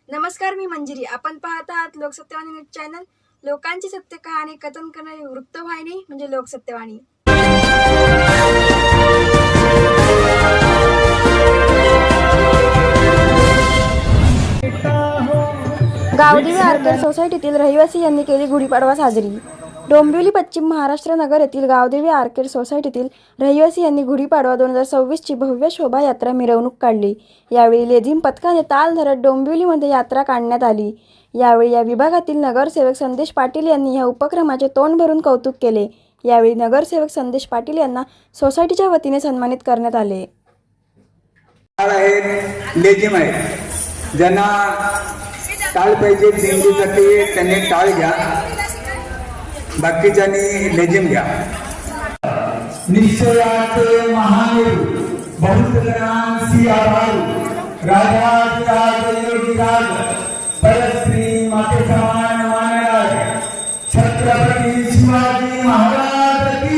नमस्कार, मी मंजिरी. आपण पाहत आहात लोकसत्यवाणी न्यूज चॅनल. लोकांची सत्य कहाणी कथन करणारी वृत्तवाहिनी म्हणजे लोकसत्यवाणी. गावदेवी आर्केड सोसायटीतील रहिवासी यांनी केली गुढीपाडवा साजरी. डोंबिवली पश्चिम महाराष्ट्र नगर येथील गावदेवी आर्केड सोसायटीतील रहिवासी यांनी गुढीपाडवा 2026ची भव्य शोभायात्रा मिरवणूक काढली. यावेळी लेझिम पथकाने ताल धरत डोंबिवलीमध्ये यात्रा काढण्यात आली. यावेळी या विभागातील नगरसेवक संदेश पाटील यांनी या उपक्रमाचे तोंड भरून कौतुक केले. यावेळी नगरसेवक संदेश पाटील यांना सोसायटीच्या वतीने सन्मानित करण्यात आले. लेझिम आहे ज्यांना टाळ पाहिजे दिंडीसाठी त्यांनी टाळ घ्या, बाकीच्यांनी लेझिम घ्या. निश्चयाचे महावीर बहुतगणांसी आभार राजाधिराज परश्री माते समान मानराज छत्रपती शिवाजी महाराज की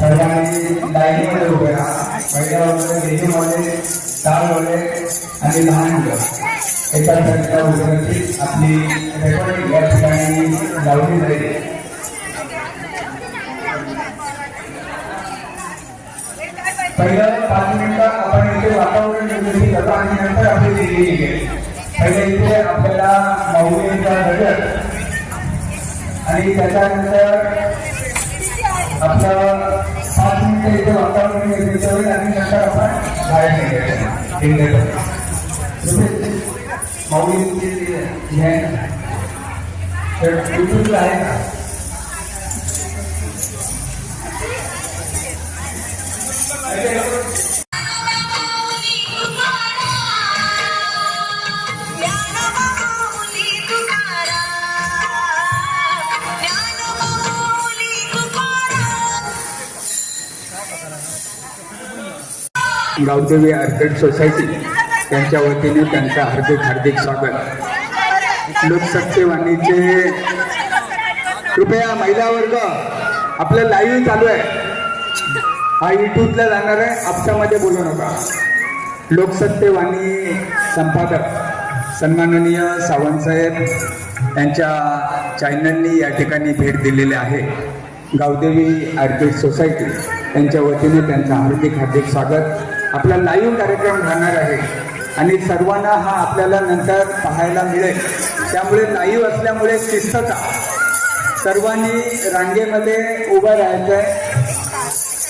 सर्वांनी लाईनीमध्ये उभे राहा. पहिल्यावर लेझिममध्ये टाळवाले आणि लहान मुलं एका साईडला उभारण्याची आपली रेकॉर्डिंग या ठिकाणी लावली जाईल. पहिलं 5 मिनिटं आपण इथे वातावरण निर्मिती करतो आणि नंतर आपली दिल्ली निघेल. पहिले इथे आपल्याला माऊलींचा बजेट आणि त्याच्यानंतर आपलं 5 मिनिटं इथे वातावरण निर्मिती होईल आणि नंतर आपण बाहेर निघायचं. माऊलींची आहे का? गावदेवी आर्केड सोसायटी त्यांच्या वतीने त्यांचं हार्दिक स्वागत. लोकसत्यवाणीचे कृपया महिला वर्ग आपलं लाईव्ह चालू आहे, हा यूट्यूबला जाणार आहे, आपसामध्ये बोलू नका. लोकसत्यवाणी संपादक सन्माननीय सावंतसाहेब यांच्या चॅनलनी या ठिकाणी भेट दिलेली आहे. गावदेवी आर्केड सोसायटी त्यांच्या वतीने त्यांचं हार्दिक स्वागत. आपला लाईव्ह कार्यक्रम राहणार आहे आणि सर्वांना हा आपल्याला नंतर पाहायला मिळेल. त्यामुळे लाईव्ह असल्यामुळे शिस्तता, सर्वांनी रांगेमध्ये उभं राहायचं आहे.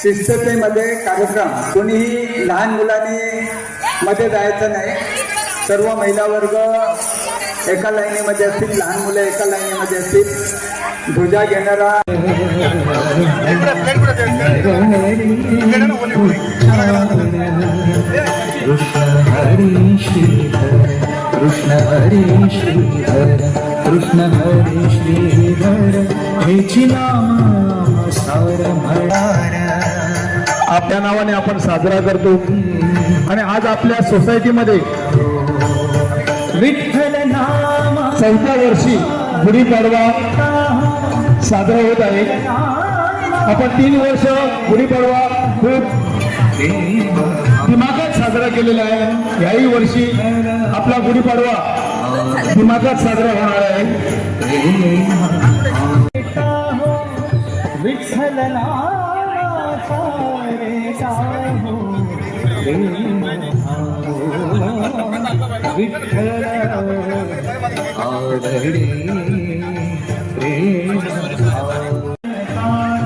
शिस्ततेमध्ये कार्यक्रम, कोणीही लहान मुलांनी मध्ये जायचं नाही. सर्व महिला वर्ग एका लाईनीमध्ये असतील, लहान मुलं एका लाईनीमध्ये असतील. ध्वजा घेणारा कृष्ण हरी श्रीधर कृष्ण हरी श्रीधर कृष्ण हरी श्रीधर हेची नाम सार म्हणार आपल्या नावाने आपण साजरा करतो. आणि आज आपल्या सोसायटीमध्ये विठ्ठल नाम 4थ्या वर्षी गुढीपाडवा साजरा होत आहे. आपण 3 वर्ष गुढीपाडवा खूप दिमागात साजरा केलेला आहे. याही वर्षी आपला गुढीपाडवा दिमागात साजरा होणार आहे. विठ्ठल विठ्ठल आवडे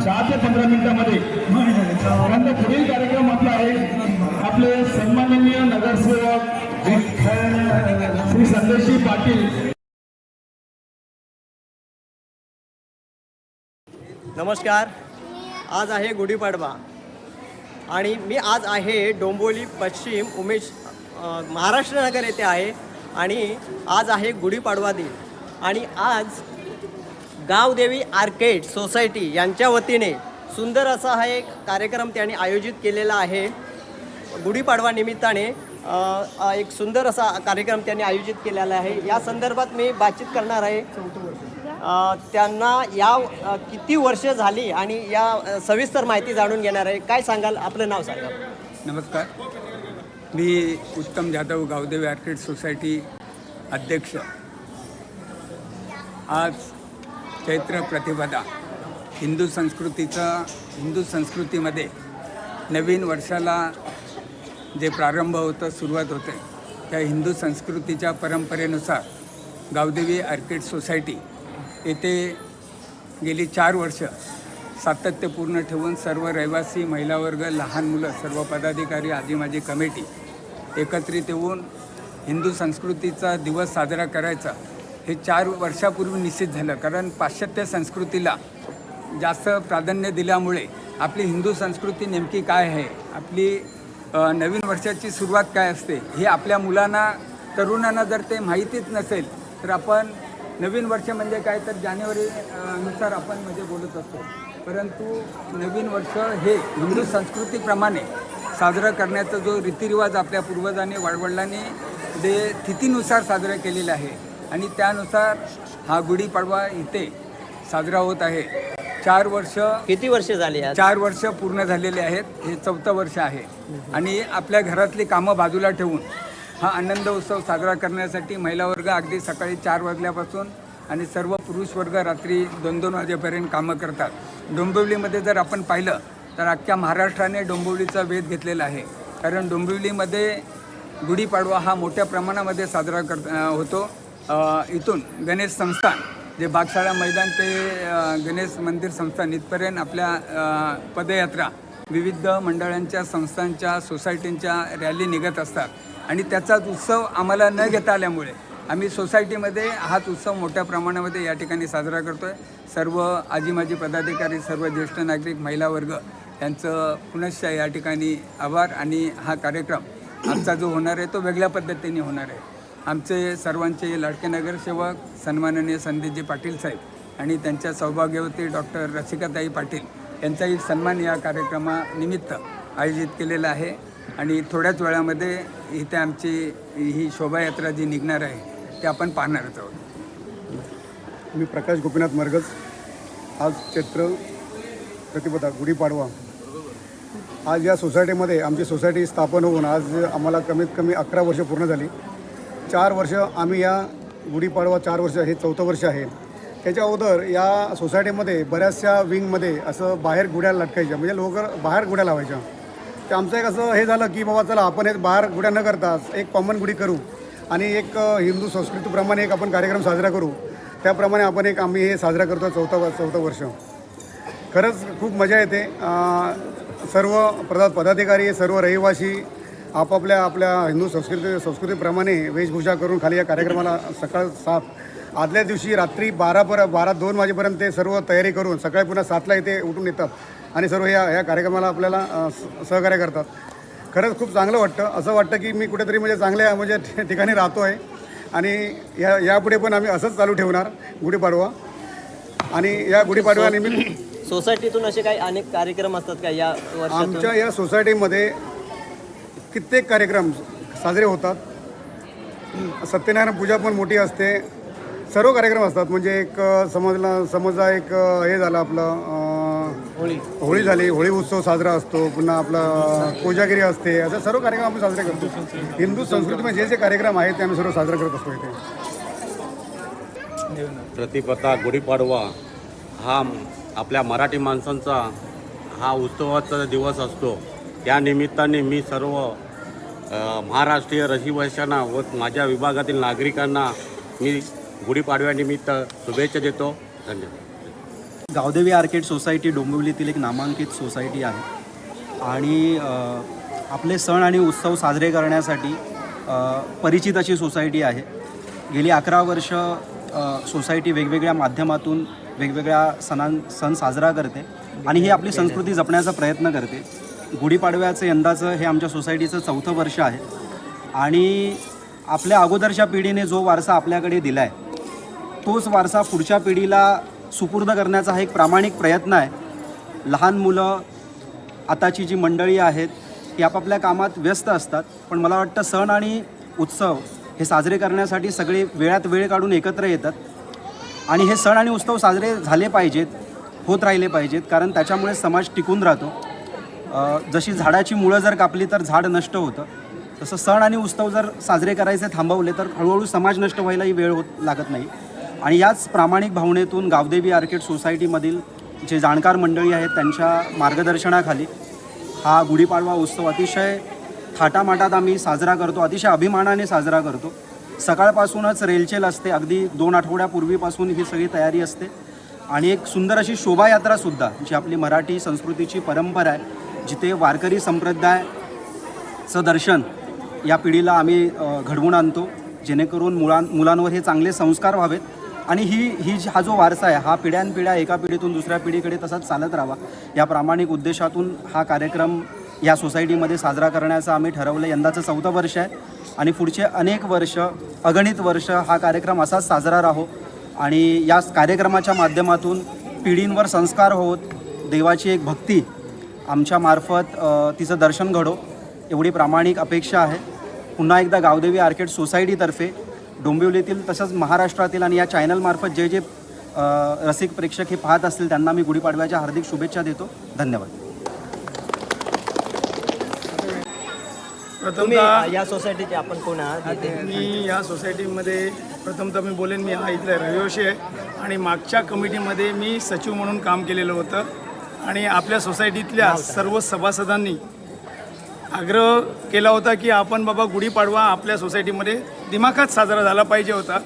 4 ते 15 मिनिटांमध्ये पुढील कार्यक्रम आपला आहे. आपले सन्माननीय नगरसेवक श्री संदेशी पाटील. नमस्कार. आज आहे गुढीपाडवा आणि मी आज आहे डोंबिवली पश्चिम महाराष्ट्र नगर येथे आहे आणि आज आहे गुढीपाडवा दिन आणि आज गावदेवी आर्केड सोसायटी यांच्या वतीने सुंदर असा हा एक कार्यक्रम त्यांनी आयोजित केलेला आहे. गुढीपाडवा निमित्ताने एक सुंदर असा कार्यक्रम त्यांनी आयोजित केलेला आहे. या संदर्भात मी बातचीत करणार आहे. त्यांना या किती वर्ष झाली आणि या सविस्तर माहिती जाणून घेणार आहे. काय सांगाल, आपलं नाव सांगा. नमस्कार, मी उत्तम जाधव, गावदेवी आर्किड सोसायटी अध्यक्ष. आज चैत्र प्रतिपदा, हिंदू संस्कृतीमध्ये नवीन वर्षाला जे प्रारंभ होतं, सुरुवात होते, त्या हिंदू संस्कृतीच्या परंपरेनुसार गावदेवी आर्किड सोसायटी येथे गेली 4 वर्ष सातत्यपूर्ण ठेवून सर्व रहिवासी, महिला वर्ग, लहान मुलं, सर्व पदाधिकारी, आजी माजी कमिटी एकत्रित येऊन हिंदू संस्कृतीचा दिवस साजरा करायचा हे 4 वर्षापूर्वी निश्चित झालं. कारण पाश्चात्य संस्कृतीला जास्त प्राधान्य दिल्यामुळे आपली हिंदू संस्कृती नेमकी काय आहे, आपली नवीन वर्षाची सुरुवात काय असते हे आपल्या मुलांना, तरुणांना जर ते माहितीच नसेल तर आपण नवीन वर्ष म्हणजे काय तर जानेवारी नुसार आपण म्हणजे बोलत असतो. परंतु नवीन वर्ष हे हिंदू संस्कृतीप्रमाणे साजरा करण्याचा जो रीतिरिवाज आपल्या पूर्वजांनी, वडवडिलांनी जे तिथीनुसार साजरा केलेला आहे आणि त्यानुसार हा गुढीपाडवा इथे साजरा होत आहे. 4 वर्ष, किती वर्ष झाली आज? 4 वर्ष पूर्ण झालेले आहेत. हे 4थं वर्ष आहे आणि आपल्या घरातली कामं बाजूला ठेवून हा आनंद उत्सव साजरा करण्यासाठी महिला वर्ग अगदी सकाळी 4 वाजल्यापासून आणि सर्व पुरुष वर्ग रात्री 2-2 वाजेपर्यंत कामं करतात. डोंबिवलीमध्ये जर आपण पाहिलं तर अख्ख्या महाराष्ट्राने डोंबिवलीचा वेध घेतलेला आहे. कारण डोंबिवलीमध्ये गुढीपाडवा हा मोठ्या प्रमाणामध्ये साजरा होतो. इथून गणेश संस्थान, जे बागशाळा मैदान ते गणेश मंदिर संस्थान इथपर्यंत आपल्या पदयात्रा विविध मंडळांच्या, संस्थांच्या, सोसायटींच्या रॅली निघत असतात आणि त्याचाच उत्सव आम्हाला न घेता आल्यामुळे आम्ही सोसायटीमध्ये हाच उत्सव मोठ्या प्रमाणामध्ये या ठिकाणी साजरा करतो आहे. सर्व आजी माजी पदाधिकारी, सर्व ज्येष्ठ नागरिक, महिला वर्ग यांचं पुनश्च या ठिकाणी आभार. आणि हा कार्यक्रम आजचा जो होणार आहे तो वेगळ्या पद्धतीने होणार आहे. आमचे सर्वांचे लाडके नगरसेवक सन्माननीय संदीपजी पाटील साहेब आणि त्यांच्या सौभाग्यवती डॉक्टर रसिकाताई पाटील यांचाही सन्मान या कार्यक्रमानिमित्त आयोजित केलेला आहे. आणि थोड्याच वेळामध्ये इथे आमची ही शोभायात्रा जी निघणार आहे ते आपण पाहणारच आहोत. मी प्रकाश गोपीनाथ मरगज. आज चैत्र प्रतिपदा, गुढीपाडवा. आज या सोसायटीमध्ये आमची सोसायटी स्थापन होऊन आज आम्हाला कमीत कमी 11 वर्ष पूर्ण झाली. 4 वर्ष आम्ही या गुढीपाडवा, 4 वर्ष हे 4थं वर्ष आहे. त्याच्या अगोदर या सोसायटीमध्ये बऱ्याचशा विंगमध्ये असं बाहेर गुढ्या लटकायच्या, म्हणजे लोक बाहेर गुढ्या लावायच्या. तर आमचं एक असं हे झालं की बाबा चला आपण एक बाहेर गुढ्या न करता एक कॉमन गुढी करू आणि एक हिंदू संस्कृतीप्रमाणे एक आपण कार्यक्रम साजरा करू. त्याप्रमाणे आम्ही हे साजरा करतो 4थं वर्ष. खरंच खूप मजा येते. सर्व पदाधिकारी, सर्व रहिवासी आपल्या हिंदू संस्कृतीप्रमाणे वेशभूषा करून खाली या कार्यक्रमाला सकाळ 7 आदल्या दिवशी रात्री 12-2 वाजेपर्यंत ते सर्व तयारी करून सकाळी पुन्हा 7ला इथे उठून येतात आणि सर्व या कार्यक्रमाला आपल्याला सहकार्य करतात. खरंच खूप चांगलं वाटतं. असं वाटतं की मी कुठेतरी म्हणजे चांगल्या म्हणजे ठिकाणी राहतो आहे आणि यापुढे पण आम्ही असंच चालू ठेवणार गुढीपाडवा. आणि या गुढीपाडव्यानिमित्त सोसायटीतून असे काही अनेक कार्यक्रम असतात का या वर्षातून? आमच्या या सोसायटीमध्ये कित्येक कार्यक्रम साजरे होतात. सत्यनारायण पूजा पण मोठी असते. सर्व कार्यक्रम असतात. म्हणजे एक समजा एक हे झालं आपलं होळी झाली, होळी उत्सव साजरा असतो. पुन्हा आपला कोजागिरी असते. असे सर्व कार्यक्रम आपण साजरे करतो. हिंदू संस्कृतीमध्ये जे कार्यक्रम आहेत ते आम्ही सर्व साजरा करत असतो इथे. प्रतिपदा, गुढीपाडवा हा आपल्या मराठी माणसांचा हा उत्सवाचा दिवस असतो. त्या निमित्ताने मी सर्व महाराष्ट्रीय रहिवाशांना व माझ्या विभागातील नागरिकांना मी गुढीपाडव्यानिमित्त शुभेच्छा देतो. धन्यवाद. गावदेवी आर्केड सोसायटी डोंबिवलीतील एक नामांकित सोसायटी आहे आणि आपले सण आणि उत्सव साजरे करण्यासाठी परिचित अशी सोसायटी आहे. गेली 11 वर्ष सोसायटी वेगवेगळ्या माध्यमातून वेगवेगळ्या सण साजरा करते आणि ही आपली संस्कृती जपण्याचा प्रयत्न करते. गुढीपाडव्याचं यंदाचं हे आमच्या सोसायटीचं 4थं वर्ष आहे आणि आपल्या अगोदरच्या पिढीने जो वारसा आपल्याकडे दिला आहे तोच वारसा पुढच्या पिढीला सुपूर्द करण्याचा हा एक प्रामाणिक प्रयत्न आहे. लहान मुलं आताची जी मंडळी आहेत ती आपापल्या कामात व्यस्त असतात, पण मला वाटतं सण आणि उत्सव हे साजरे करण्यासाठी सगळे वेळात वेळ काढून एकत्र येतात आणि हे सण आणि उत्सव साजरे झाले पाहिजेत, होत राहिले पाहिजेत, कारण त्याच्यामुळे समाज टिकून राहतो. जशी झाडाची मुळं जर कापली तर झाड नष्ट होतं, तसं सण आणि उत्सव जर साजरे करायचे थांबवले तर हळूहळू समाज नष्ट व्हायलाही वेळ लागत नाही. आणि याच प्रामाणिक भावनेतून गावदेवी आर्केड सोसायटीमधील जे जाणकार मंडळी आहेत त्यांच्या मार्गदर्शनाखाली हा गुढीपाडवा उत्सव अतिशय थाटामाटात आम्ही साजरा करतो, अतिशय अभिमानाने साजरा करतो. सकाळपासूनच रेलचेल असते, अगदी 2 आठवड्यापूर्वीपासून ही सगळी तयारी असते आणि एक सुंदर अशी शोभायात्रासुद्धा जी आपली मराठी संस्कृतीची परंपरा आहे, जिथे वारकरी संप्रदायाचं दर्शन या पिढीला आम्ही घडवून आणतो, जेणेकरून मुलांवर हे चांगले संस्कार व्हावेत आणि हा जो वारसा आहे हा पिढ्यानपिढ्या एका पिढीतून दुसऱ्या पिढीकडे तसाच चालत राहावा या प्रामाणिक उद्देशातून हा कार्यक्रम या सोसायटीमध्ये साजरा करण्याचं आम्ही ठरवलं. यंदाचं 4थं वर्ष आहे आणि पुढचे अनेक वर्ष, अगणित वर्ष हा कार्यक्रम असाच साजरा राहो आणि या कार्यक्रमाच्या माध्यमातून पिढींवर संस्कार होत देवाची एक भक्ती आमच्यामार्फत तिचं दर्शन घडो एवढी प्रामाणिक अपेक्षा आहे. पुन्हा एकदा गावदेवी आर्केड सोसायटीतर्फे डोंबिवलीतील तसंच महाराष्ट्रातील आणि या चॅनलमार्फत जे जे रसिक प्रेक्षक हे पाहत असतील त्यांना मी गुढीपाडव्याच्या हार्दिक शुभेच्छा देतो. धन्यवाद. तुम्ही या सोसायटीचे आपण कोण आहात? मी या सोसायटीमध्ये प्रथमतः मी बोलेन, मी हा इथला रहिवासी आहे आणि मागच्या कमिटीमध्ये मी सचिव म्हणून काम केलेलं होतं आणि आपल्या सोसायटीतल्या सर्व सभासदांनी आग्रह केला होता की आपण बाबा गुढीपाडवा आपल्या सोसायटीमध्ये दिमाखात साजरा झाला पाहिजे होता.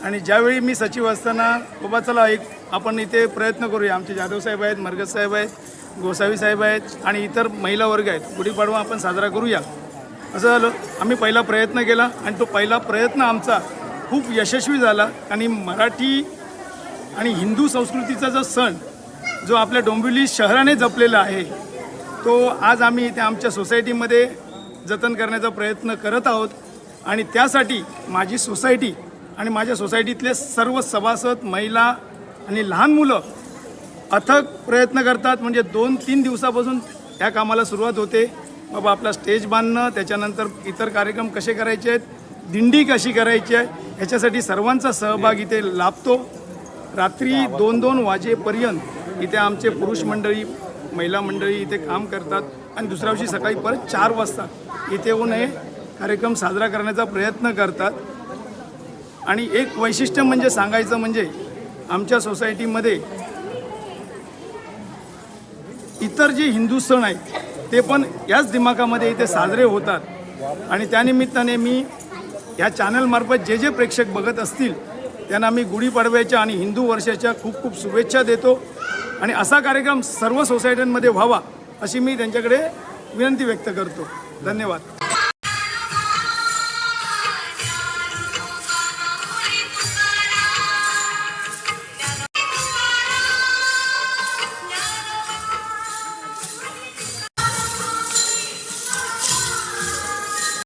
आणि ज्यावेळी मी सचिव असताना बाबा चला एक आपण इथे प्रयत्न करूया, आमचे जाधव साहेब आहेत, मरगज साहेब आहेत, गोसावी साहेब आहेत आणि इतर महिला वर्ग आहेत, गुढीपाडवा आपण साजरा करूया असं झालं. आम्ही पहिला प्रयत्न केला आणि तो पहिला प्रयत्न आमचा खूप यशस्वी झाला आणि मराठी आणि हिंदू संस्कृतीचा जो सण जो आपल्या डोंबिवली शहराने जपलेला आहे तो आज आम्ही इथे आमच्या सोसायटीमध्ये जतन करण्याचा प्रयत्न करत आहोत. आणि त्यासाठी माझी सोसायटी आणि माझ्या सोसायटीतले सर्व सभासद, महिला आणि लहान मुलं अथक प्रयत्न करतात. म्हणजे 2-3 दिवसापासून त्या कामाला सुरुवात होते. बाबा आपला स्टेज बांधणं, त्याच्यानंतर इतर कार्यक्रम कसे करायचे आहेत, दिंडी कशी करायची आहे, ह्याच्यासाठी सर्वांचा सहभाग इथे लाभतो. रात्री 2-2 वाजेपर्यंत इथे आमचे पुरुष मंडळी, महिला मंडळी इथे काम करतात आणि दुसऱ्या दिवशी सकाळी परत 4 वाजता इथे येऊन हे कार्यक्रम साजरा करण्याचा प्रयत्न करतात. आणि एक वैशिष्ट्य म्हणजे सांगायचं म्हणजे आमच्या सोसायटीमध्ये इतर जे हिंदू सण आहेत ते पण याच दिमाखामध्ये इथे साजरे होतात. आणि त्यानिमित्ताने मी या चॅनलमार्फत जे जे प्रेक्षक बघत असतील त्यांना मी गुढीपाडव्याच्या आणि हिंदू वर्षाच्या खूप खूप शुभेच्छा देतो. आणि असा कार्यक्रम सर्व सोसायट्यांमध्ये व्हावा अशी मी त्यांच्याकडे विनंती व्यक्त करतो. धन्यवाद.